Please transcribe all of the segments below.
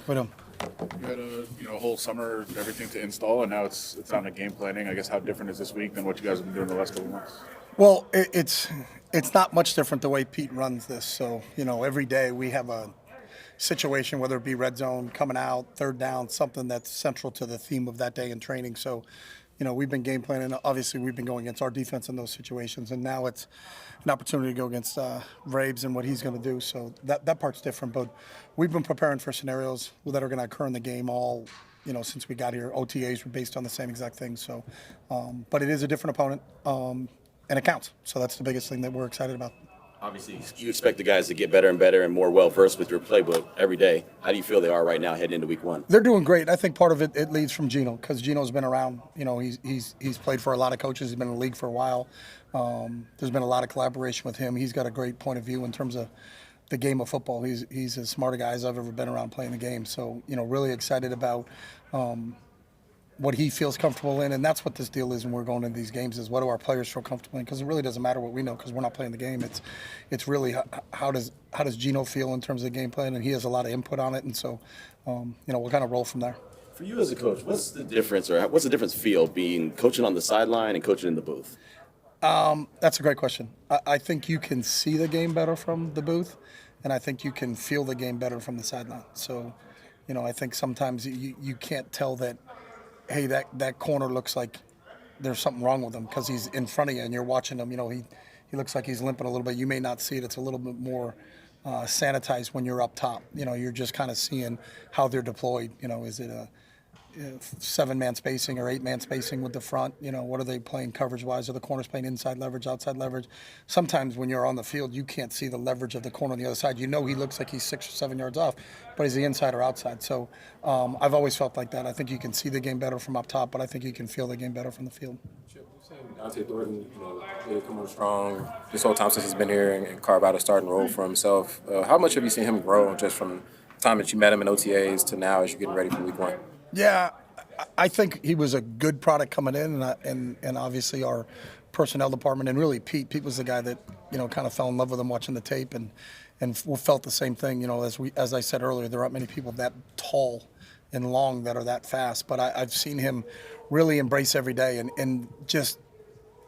But you had a whole summer, everything to install, and now it's on to game planning. I guess how different is this week than what you guys have been doing the last couple months? well, it's not much different the way Pete runs this. So every day we have a situation, whether it be red zone, coming out, third down, something that's central to the theme of that day in training. So, we've been game planning. Obviously, we've been going against our defense in those situations, and now it's an opportunity to go against Vrabes and what he's going to do. So that part's different. But we've been preparing for scenarios that are going to occur in the game all, since we got here. OTAs were based on the same exact thing. So, but it is a different opponent, and it counts. So that's the biggest thing that we're excited about. Obviously, you expect the guys to get better and better and more well-versed with your playbook every day. How do you feel they are right now heading into week one? They're doing great. I think part of it leads from Gino, because Gino's been around. He's played for a lot of coaches. He's been in the league for a while. There's been a lot of collaboration with him. He's got a great point of view in terms of the game of football. He's as smart a guy as I've ever been around playing the game. So, really excited about what he feels comfortable in, and that's what this deal is when we're going into these games, is what do our players feel comfortable in, because it really doesn't matter what we know, because we're not playing the game. It's really how does Gino feel in terms of the game plan, and he has a lot of input on it, and so we'll kind of roll from there. For you as a coach, what's the difference feel being coaching on the sideline and coaching in the booth? That's a great question. I think you can see the game better from the booth, and I think you can feel the game better from the sideline. So, I think sometimes you can't tell that, hey, that corner looks like there's something wrong with him because he's in front of you and you're watching him. He looks like he's limping a little bit. You may not see it. It's a little bit more sanitized when you're up top. You're just kind of seeing how they're deployed. Is it a 7-man spacing or 8-man spacing with the front? What are they playing coverage-wise? Are the corners playing inside leverage, outside leverage? Sometimes when you're on the field, you can't see the leverage of the corner on the other side. He looks like he's 6 or 7 yards off, but is he inside or outside? So I've always felt like that. I think you can see the game better from up top, but I think you can feel the game better from the field. Chip, we've seen Dante Thornton, really come on strong this whole time since he's been here and carve out a starting role for himself. How much have you seen him grow just from the time that you met him in OTAs to now as you're getting ready for week one? Yeah, I think he was a good product coming in, and obviously our personnel department, and really Pete was the guy that kind of fell in love with him watching the tape, and felt the same thing. As I said earlier, there aren't many people that tall and long that are that fast, but I've seen him really embrace every day, and just,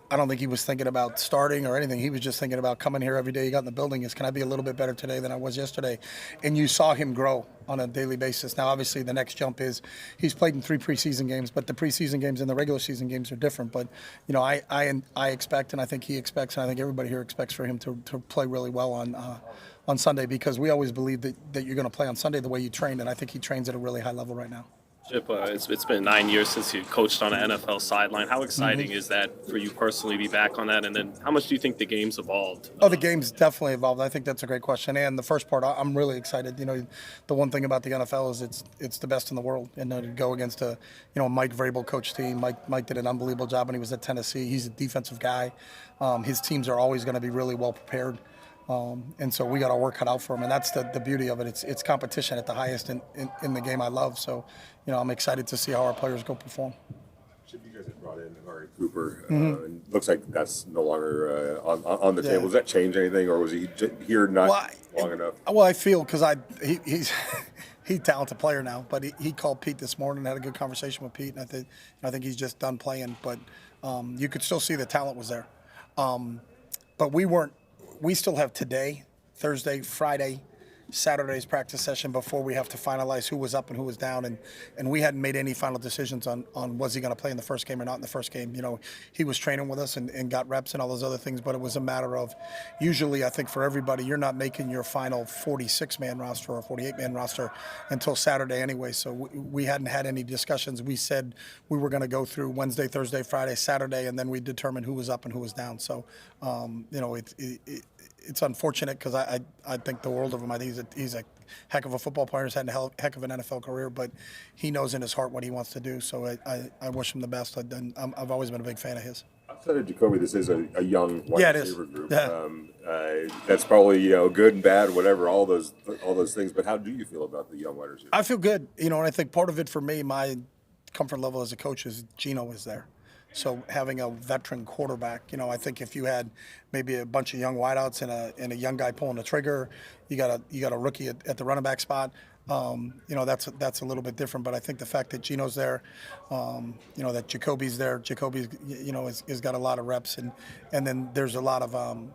I don't think he was thinking about starting or anything. He was just thinking about coming here every day he got in the building can I be a little bit better today than I was yesterday? And you saw him grow on a daily basis. Now, obviously, the next jump is he's played in 3 preseason games, but the preseason games and the regular season games are different. But, I expect, and I think he expects, and I think everybody here expects for him to play really well on Sunday, because we always believe that you're going to play on Sunday the way you trained, and I think he trains at a really high level right now. Chip, it's been 9 years since you coached on an NFL sideline. How exciting is that for you personally to be back on that? And then how much do you think the game's evolved? Oh, the game's definitely evolved. I think that's a great question. And the first part, I'm really excited. The one thing about the NFL is it's the best in the world. And to go against a Mike Vrabel coach team. Mike did an unbelievable job when he was at Tennessee. He's a defensive guy. His teams are always going to be really well prepared. And so we got our work cut out for him, and that's the beauty of it. It's competition at the highest in the game I love. So, I'm excited to see how our players go perform. Chip, you guys have brought in Amari Cooper. And looks like that's no longer on the table. Does that change anything, or was he here not long enough? Well, I feel because he's he's a talented player now, but he called Pete this morning and had a good conversation with Pete, and I think he's just done playing. But you could still see the talent was there. But we still have today, Thursday, Friday, Saturday's practice session before we have to finalize who was up and who was down, and we hadn't made any final decisions on was he going to play in the first game or not in the first game. He was training with us and got reps and all those other things, but it was a matter of, usually I think for everybody, you're not making your final 46-man roster or 48-man roster until Saturday anyway, so we hadn't had any discussions. We said we were going to go through Wednesday, Thursday, Friday, Saturday, and then we determined who was up and who was down. So, it's unfortunate because I think the world of him. I think he's a heck of a football player. He's had a heck of an NFL career, but he knows in his heart what he wants to do. So I wish him the best. I've always been a big fan of his. Outside of Jacoby, this is a young wide receiver group. Yeah. That's probably good and bad, whatever, all those things. But how do you feel about the young wide receiver? I feel good. And I think part of it for me, my comfort level as a coach is Gino is there. So having a veteran quarterback, I think if you had maybe a bunch of young wideouts and a young guy pulling the trigger, you got a rookie at the running back spot. That's a little bit different. But I think the fact that Gino's there, that Jacoby's there, Jacoby's, has got a lot of reps, and then there's a lot of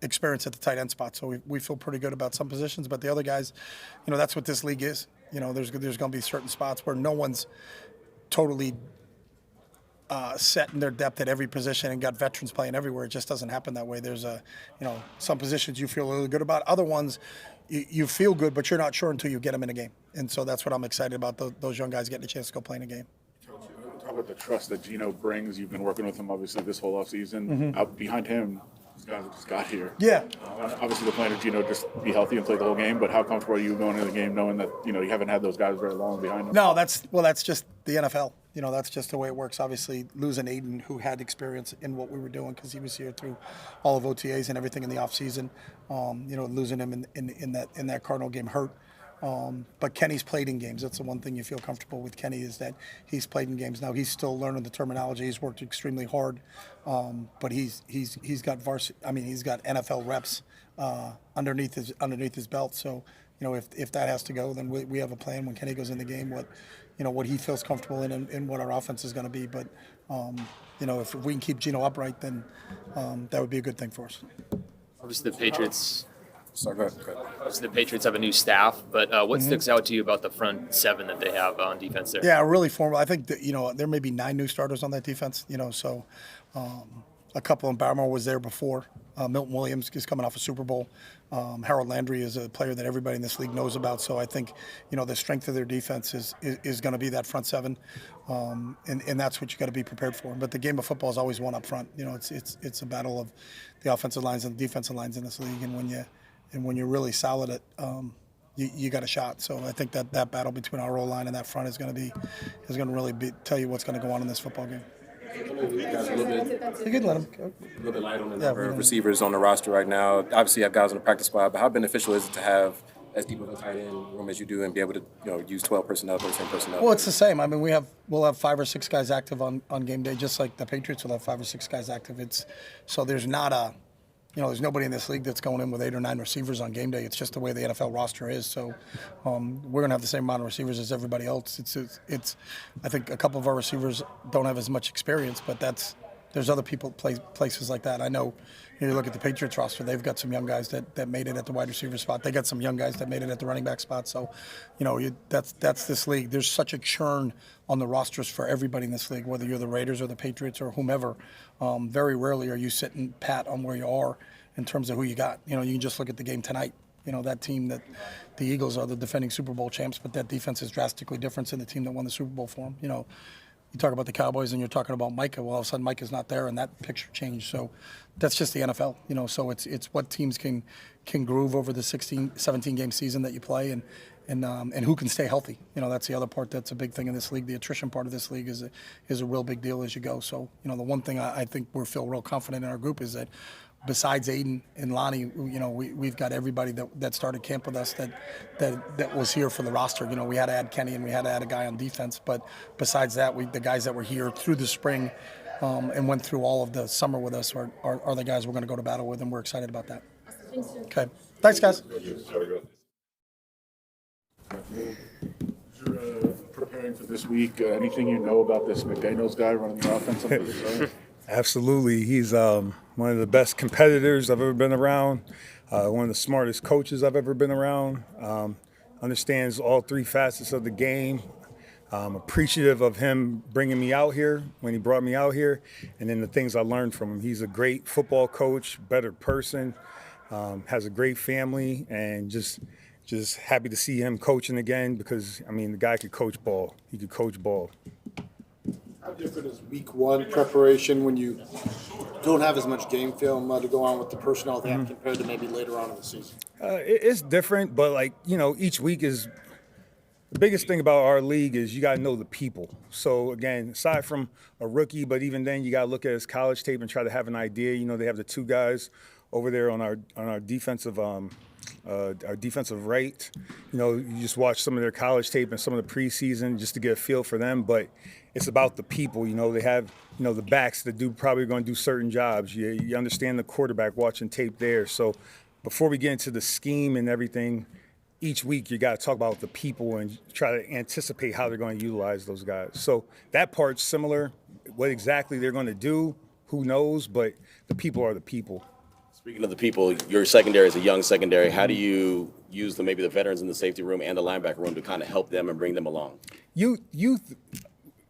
experience at the tight end spot. So we feel pretty good about some positions. But the other guys, that's what this league is. There's going to be certain spots where no one's totally set in their depth at every position and got veterans playing everywhere. It just doesn't happen that way. There's some positions you feel really good about. Other ones you feel good, but you're not sure until you get them in a game. And so that's what I'm excited about, those young guys getting a chance to go play in a game. Talk about the trust that Gino brings. You've been working with him obviously this whole offseason. Out behind him, these guys that just got here. Yeah. Obviously the plan is Gino just be healthy and play the whole game, but how comfortable are you going into the game knowing that, you haven't had those guys very long behind him? No, that's just the NFL. That's just the way it works. Obviously, losing Aiden, who had experience in what we were doing because he was here through all of OTAs and everything in the offseason. Losing him in that Cardinal game hurt. But Kenny's played in games. That's the one thing you feel comfortable with Kenny is that he's played in games. Now he's still learning the terminology. He's worked extremely hard, but he's got varsity. I mean, he's got NFL reps underneath his belt. So if that has to go, then we have a plan when Kenny goes in the game. What he feels comfortable in and what our offense is going to be. But if we can keep Gino upright, then that would be a good thing for us. Obviously, the Patriots. So go ahead. Obviously, the Patriots have a new staff, but what sticks out to you about the front seven that they have on defense there? Yeah, really formal. I think that, there may be 9 new starters on that defense. So a couple of them. Barmore was there before. Milton Williams is coming off a Super Bowl. Harold Landry is a player that everybody in this league knows about. So I think, the strength of their defense is going to be that front seven, and that's what you got to be prepared for. But the game of football is always one up front. It's a battle of the offensive lines and the defensive lines in this league, and when you're really solid at you got a shot. So I think that battle between our O line and that front is going to really tell you what's going to go on in this football game. You guys are a little bit, You could let him go. a little bit light on the Yeah, number we of know. receivers on the roster right now. Obviously, you have guys on the practice squad, but how beneficial is it to have as deep of a tight end room as you do and be able to use 12 personnel, 13 personnel? Well, it's the same. I mean, we'll have 5 or 6 guys active on game day, just like the Patriots will have 5 or 6 guys active. So there's not there's nobody in this league that's going in with 8 or 9 receivers on game day. It's just the way the NFL roster is. So we're going to have the same amount of receivers as everybody else. It's I think a couple of our receivers don't have as much experience, but there's other people places like that. I know you look at the Patriots roster, they've got some young guys that made it at the wide receiver spot. They got some young guys that made it at the running back spot. So, that's this league. There's such a churn on the rosters for everybody in this league, whether you're the Raiders or the Patriots or whomever. Very rarely are you sitting pat on where you are in terms of who you got. You can just look at the game tonight. That team that the Eagles are the defending Super Bowl champs, but that defense is drastically different than the team that won the Super Bowl for them. You talk about the Cowboys and you're talking about Micah. Well, all of a sudden Micah's not there, and that picture changed. So that's just the NFL. So it's what teams can groove over the 17 game season that you play, and who can stay healthy. That's the other part that's a big thing in this league. The attrition part of this league is a real big deal as you go. So the one thing I think we feel real confident in our group is that besides Aiden and Lonnie, we've got everybody that started camp with us that was here for the roster. We had to add Kenny and we had to add a guy on defense, but besides that, the guys that were here through the spring and went through all of the summer with us are the guys we're going to go to battle with, and we're excited about that. Okay, thanks, guys. You're preparing for this week. Anything you know about this McDaniels guy running the offense? Absolutely. He's one of the best competitors I've ever been around, one of the smartest coaches I've ever been around, understands all 3 facets of the game. Appreciative of him bringing me out here when he brought me out here, and then the things I learned from him. He's a great football coach, better person, has a great family, and just happy to see him coaching again because, the guy could coach ball. He could coach ball. How different is week 1 preparation when you don't have as much game film to go on with the personnel they have compared to maybe later on in the season? It's different, but each week is the biggest thing about our league is you got to know the people. So again, aside from a rookie, but even then you got to look at his college tape and try to have an idea. They have the 2 guys over there on our defensive right. You just watch some of their college tape and some of the preseason just to get a feel for them. But it's about the people. They have the backs that probably going to do certain jobs. You understand the quarterback watching tape there. So before we get into the scheme and everything, each week you got to talk about the people and try to anticipate how they're going to utilize those guys. So that part's similar. What exactly they're going to do, who knows? But the people are the people. Speaking of the people, your secondary is a young secondary. How do you use maybe the veterans in the safety room and the linebacker room to kind of help them and bring them along? Youth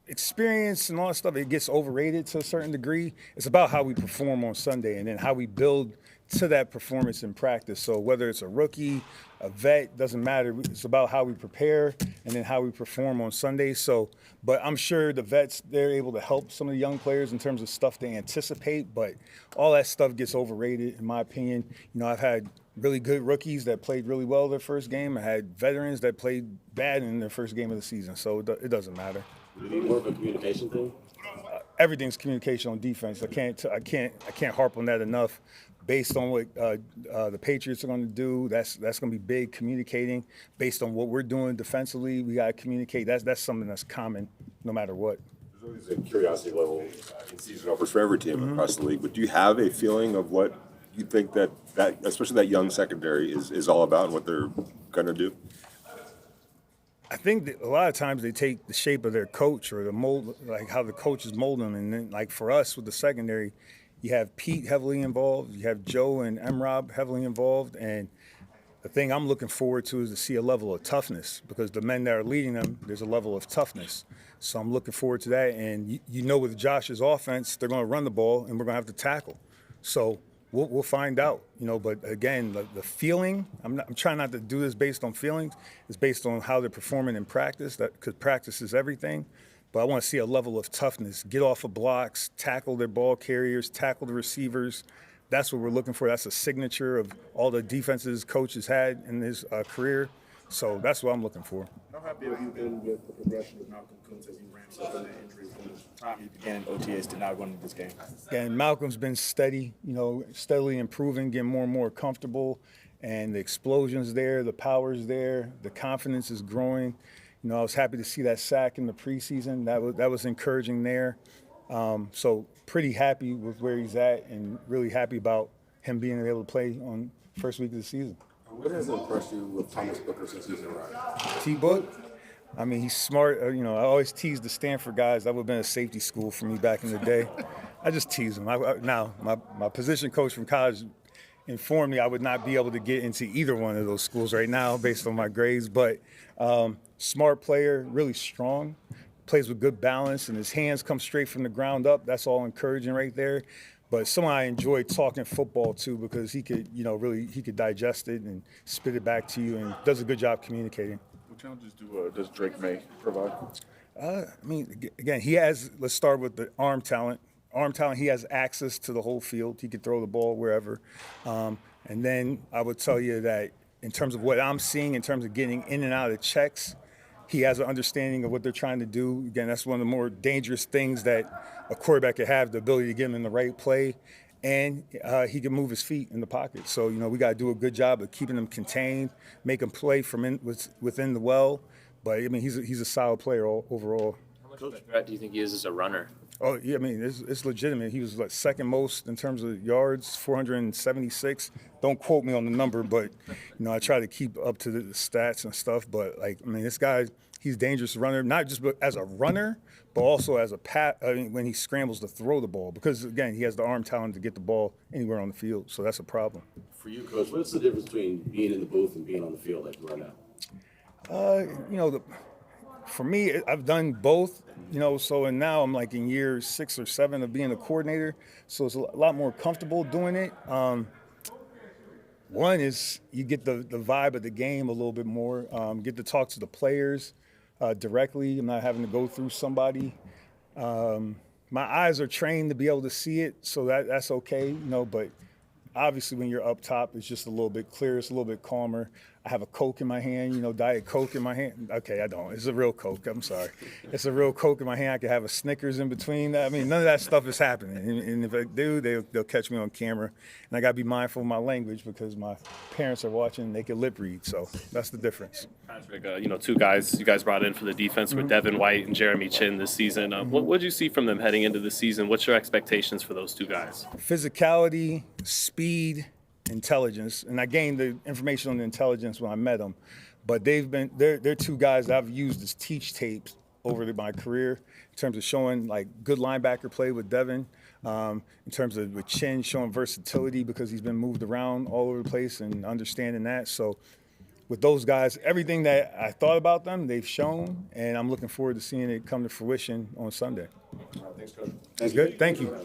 experience and all that stuff, it gets overrated to a certain degree. It's about how we perform on Sunday and then how we build to that performance in practice. So whether it's a rookie, a vet, doesn't matter. It's about how we prepare and then how we perform on Sunday. So, but I'm sure the vets, they're able to help some of the young players in terms of stuff they anticipate, but all that stuff gets overrated in my opinion. You know, I've had really good rookies that played really well their first game. I had veterans that played bad in their first game of the season. So it doesn't matter. Do you need more of a communication thing? Everything's communication on defense. I can't harp on that enough. Based on what the Patriots are going to do, that's going to be big. Communicating based on what we're doing defensively, we got to communicate. That's something that's common, no matter what. There's always a curiosity level in season openers for every team across the league. But do you have a feeling of what you think that especially that young secondary is all about and what they're going to do? I think that a lot of times they take the shape of their coach or the mold, like how the coach is molding them. And then, like for us with the secondary, you have Pete heavily involved, you have Joe and Rob heavily involved, and the thing I'm looking forward to is to see a level of toughness because the men that are leading them, there's a level of toughness. So I'm looking forward to that. And you know, with Josh's offense, they're going to run the ball and we're going to have to tackle. So we'll find out, you know. But again, the feeling, I'm trying not to do this based on feelings. It's based on how they're performing in practice. Because practice is everything. But I want to see a level of toughness, get off of blocks, tackle their ball carriers, tackle the receivers. That's what we're looking for. That's a signature of all the defenses coach has had in his career. So that's what I'm looking for. How happy have you been with the progression of Malcolm Kuntz as he ramps up in the injury from the time he began in OTAs to now going into this game? And Malcolm's been steady, you know, steadily improving, getting more and more comfortable. And the explosion's there, the power's there, the confidence is growing. You know, I was happy to see that sack in the preseason. That was encouraging there. So pretty happy with where he's at and really happy about him being able to play on first week of the season. What has impressed you with Thomas Booker since he's arrived? T-Book, I mean, he's smart. You know, I always tease the Stanford guys. That would have been a safety school for me back in the day. I just tease them. Now, my position coach from college informed me I would not be able to get into either one of those schools right now based on my grades. But smart player, really strong, plays with good balance, and his hands come straight from the ground up. That's all encouraging right there. But someone I enjoy talking football to because he could, you know, really he could digest it and spit it back to you and does a good job communicating. What challenges does Drake May provide? I mean, again, he has, let's start with the arm talent. He has access to the whole field. He could throw the ball wherever. And then I would tell you that in terms of what I'm seeing, in terms of getting in and out of checks, he has an understanding of what they're trying to do. Again, that's one of the more dangerous things that a quarterback can have, the ability to get him in the right play. And he can move his feet in the pocket. So, you know, we got to do a good job of keeping him contained, make him play from within the well. But, I mean, he's a solid player overall. How much of a threat do you think he is as a runner? Oh, yeah, I mean, it's legitimate. He was like second most in terms of yards, 476. Don't quote me on the number, but, you know, I try to keep up to the stats and stuff. But, like, I mean, this guy, he's a dangerous runner, not just as a runner, but also as when he scrambles to throw the ball. Because, again, he has the arm talent to get the ball anywhere on the field. So that's a problem. For you, Coach, what's the difference between being in the booth and being on the field like you are now? You know, for me, I've done both, you know, so and now I'm like in year 6 or 7 of being a coordinator, so it's a lot more comfortable doing it. One is you get the vibe of the game a little bit more, get to talk to the players directly. I'm not having to go through somebody. My eyes are trained to be able to see it, so that's okay, you know, but obviously when you're up top, it's just a little bit clearer, it's a little bit calmer. I have a Coke in my hand, you know, Diet Coke in my hand. Okay, I don't. It's a real Coke. I'm sorry. It's a real Coke in my hand. I could have a Snickers in between. I mean, none of that stuff is happening. And if I do, they'll catch me on camera. And I got to be mindful of my language because my parents are watching and they can lip read. So that's the difference. Patrick, you know, two guys you guys brought in for the defense with Devin White and Jeremy Chin this season. What did you see from them heading into the season? What's your expectations for those two guys? Physicality, speed, intelligence, and I gained the information on the intelligence when I met them. But they're two guys that I've used as teach tapes over my career in terms of showing like good linebacker play with Devin, in terms of with Chin showing versatility because he's been moved around all over the place and understanding that. So with those guys, everything that I thought about them, they've shown, and I'm looking forward to seeing it come to fruition on Sunday. Thanks, Coach. That's good. Thank you.